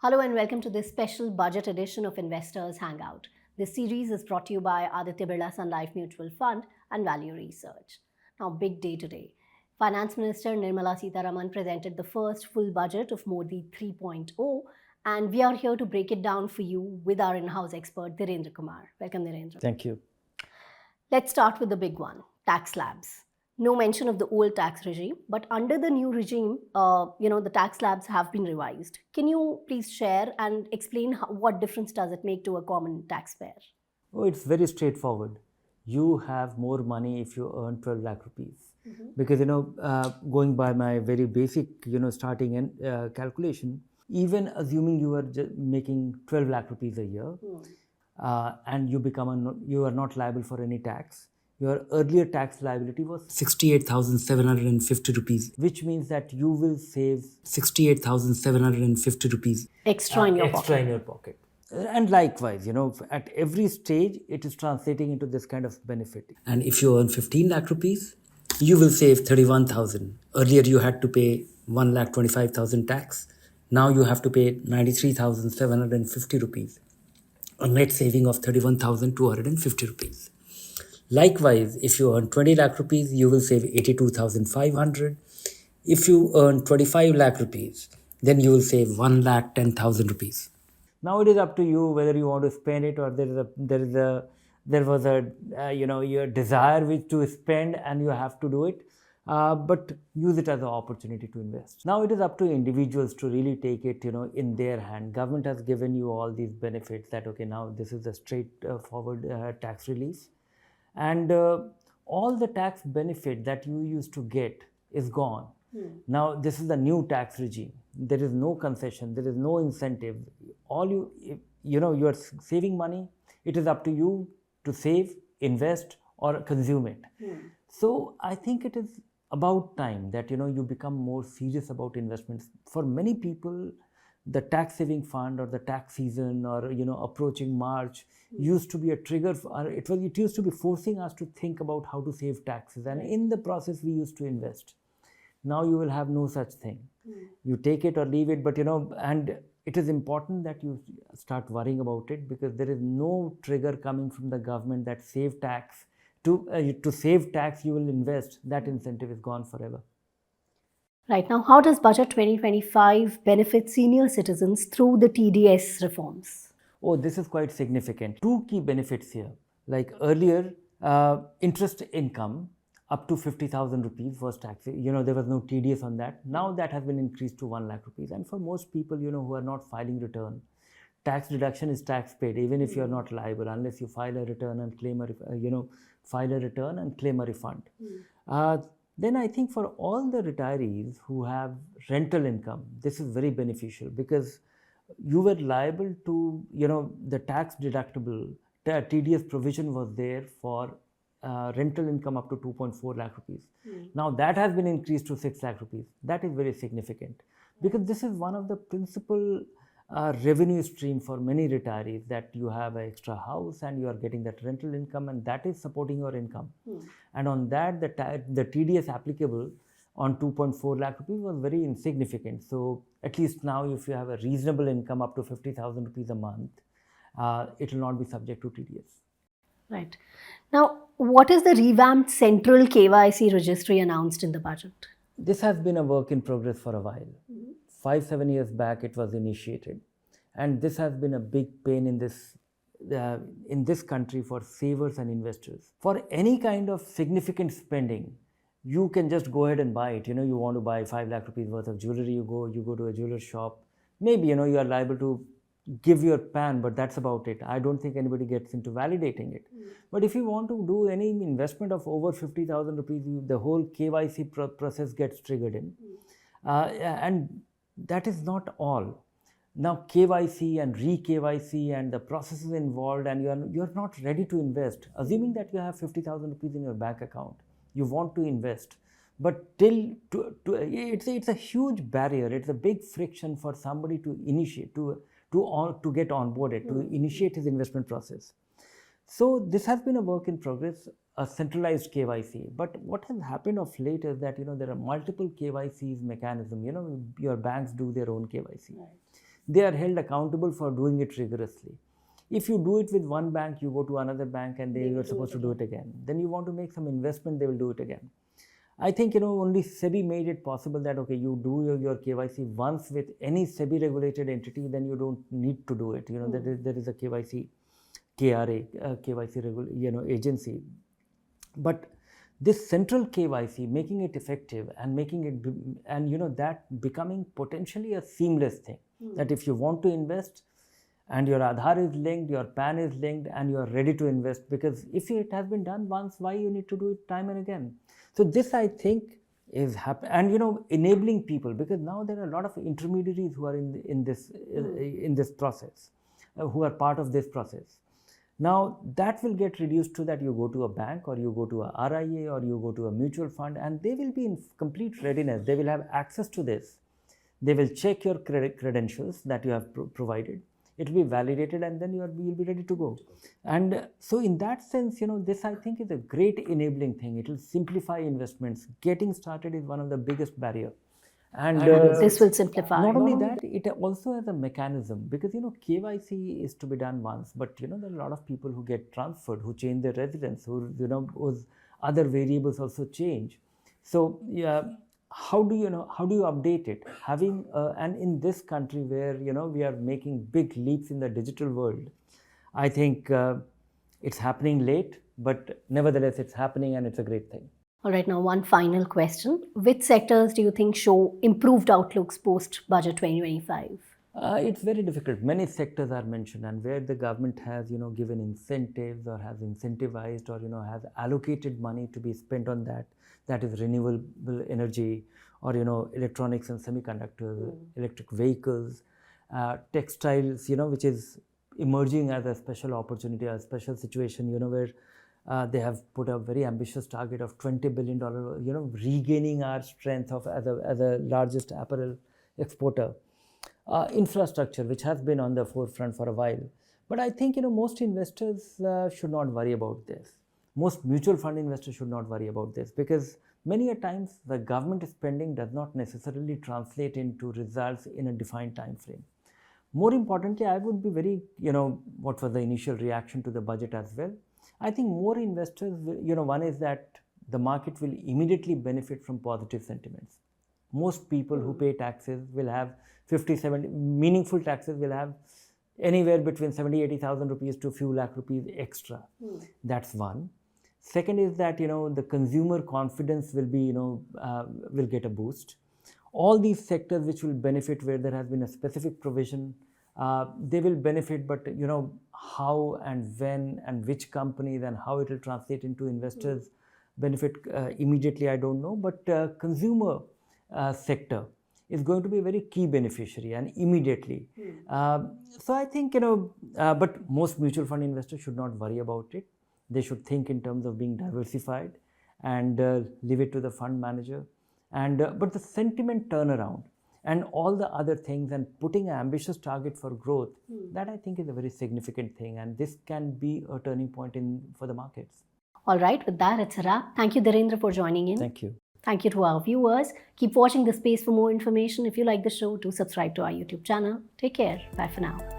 Hello and welcome to this special budget edition of Investors Hangout. This series is brought to you by Aditya Birla Sun Life Mutual Fund and Value Research. Now, big day today. Finance Minister Nirmala Sitharaman presented the first full budget of Modi 3.0, and we are here to break it down for you with our in-house expert Dhirendra Kumar. Welcome, Dhirendra. Thank you. Let's start with the big one, tax slabs. No mention of the old tax regime, but under the new regime, the tax slabs have been revised. Can you please share and explain what difference does it make to a common taxpayer? Oh, it's very straightforward. You have more money if you earn 12 lakh rupees. Because, going by my very basic, starting and calculation, even assuming you are making 12 lakh rupees a year, and you are not liable for any tax. Your earlier tax liability was 68,750 rupees, which means that you will save 68,750 rupees Extra in your pocket. And likewise, at every stage, it is translating into this kind of benefit. And if you earn 15 lakh rupees, you will save 31,000. Earlier, you had to pay 1,25,000 tax. Now you have to pay 93,750 rupees. A net saving of 31,250 rupees. Likewise, if you earn 20 lakh rupees, you will save 82,500. If you earn 25 lakh rupees, then you will save 1,10,000 rupees. Now it is up to you whether you want to spend it or there was your desire to spend and you have to do it. But use it as an opportunity to invest. Now it is up to individuals to really take it, in their hand. Government has given you all these benefits that, okay, now this is a straightforward tax relief. And all the tax benefit that you used to get is gone. Now this is the new tax regime. There is no concession. There is no incentive. You are saving money. It is up to you to save, invest, or consume it. So I think it is about time that you become more serious about investments. For many people, the tax saving fund or the tax season or approaching March used to be a trigger. It used to be forcing us to think about how to save taxes, and in the process we used to invest. Now you will have no such thing. You take it or leave it, but and it is important that you start worrying about it, because there is no trigger coming from the government that save tax. To save tax, you will invest. That incentive is gone forever. Right. Now, how does Budget 2025 benefit senior citizens through the TDS reforms? Oh, this is quite significant. Two key benefits here. Like earlier, interest income up to 50,000 rupees was taxed. There was no TDS on that. Now that has been increased to 1 lakh rupees. And for most people, who are not filing return, tax deduction is tax paid, even if you are not liable, unless you file a return and claim a refund. Then I think for all the retirees who have rental income, this is very beneficial, because you were liable to, the tax deductible, TDS provision was there for rental income up to 2.4 lakh rupees. Now that has been increased to 6 lakh rupees. That is very significant, because this is one of the principal revenue stream for many retirees, that you have an extra house and you are getting that rental income, and that is supporting your income. And on that, the TDS applicable on 2.4 lakh rupees was very insignificant. So at least now, if you have a reasonable income up to 50,000 rupees a month, it will not be subject to TDS. Right. Now, what is the revamped central KYC registry announced in the budget? This has been a work in progress for a while. 5-7 years back, it was initiated, and this has been a big pain in this country for savers and investors. For any kind of significant spending, you can just go ahead and buy it. You want to buy 5 lakh rupees worth of jewelry, you go to a jeweler shop. Maybe you are liable to give your PAN, but that's about it. I don't think anybody gets into validating it. But if you want to do any investment of over 50,000 rupees, the whole KYC process gets triggered in, and that is not all. Now KYC and re-KYC and the processes involved, and you are not ready to invest. Assuming that you have 50,000 rupees in your bank account, you want to invest, but it's a huge barrier. It's a big friction for somebody to initiate, to get onboarded, to initiate his investment process. So this has been a work in progress, a centralized KYC. But what has happened of late is that there are multiple KYCs mechanism. Your banks do their own KYC. Right. they are held accountable for doing it rigorously. If you do it with one bank, you go to another bank and you are supposed to do it again. Then you want to make some investment, they will do it again. I think, only SEBI made it possible that, okay, you do your KYC once with any SEBI regulated entity, then you don't need to do it. There is a KYC, KRA, KYC agency. But this central KYC, making it effective and making it, and that becoming potentially a seamless thing, that if you want to invest and your Aadhaar is linked, your PAN is linked, and you are ready to invest, because if it has been done once, why you need to do it time and again? So this, I think, is happening, and enabling people, because now there are a lot of intermediaries who are in this process, who are part of this process. Now that will get reduced to that you go to a bank, or you go to a RIA, or you go to a mutual fund, and they will be in complete readiness. They will have access to this. They will check your credentials that you have provided. It will be validated, and then you'll be ready to go. And so in that sense, this, I think, is a great enabling thing. It will simplify investments. Getting started is one of the biggest barriers. And this will simplify. Not only that, it also has a mechanism, because KYC is to be done once, but there are a lot of people who get transferred, who change their residence, whose other variables also change. So how do you update it? Having and in this country where we are making big leaps in the digital world, I think it's happening late, but nevertheless it's happening, and it's a great thing. All right, now one final question. Which sectors do you think show improved outlooks post-budget 2025? It's very difficult. Many sectors are mentioned, and where the government has, given incentives, or has incentivized, or, has allocated money to be spent on that is renewable energy, or, electronics and semiconductors, electric vehicles, textiles, which is emerging as a special opportunity, a special situation, where they have put a very ambitious target of $20 billion, regaining our strength as a largest apparel exporter. Infrastructure, which has been on the forefront for a while. But I think, most investors should not worry about this. Most mutual fund investors should not worry about this, because many a times the government spending does not necessarily translate into results in a defined time frame. More importantly, I would be very, what was the initial reaction to the budget as well? I think more investors will, one is that the market will immediately benefit from positive sentiments. Most people who pay taxes will have 50-70 meaningful taxes, will have anywhere between 70,000-80,000 rupees to a few lakh rupees extra. That's one. Second is that the consumer confidence will be will get a boost. All these sectors which will benefit, where there has been a specific provision, they will benefit, but how and when and which companies and how it will translate into investors benefit immediately, I don't know. But consumer sector is going to be a very key beneficiary, and immediately. So I think, but most mutual fund investors should not worry about it. They should think in terms of being diversified, and leave it to the fund manager. And but the sentiment turnaround and all the other things, and putting an ambitious target for growth, that I think is a very significant thing, and this can be a turning point for the markets. All right, with that, it's a wrap. Thank you, Dhirendra, for joining in. Thank you. Thank you to our viewers. Keep watching the space for more information. If you like the show, do subscribe to our YouTube channel. Take care. Bye for now.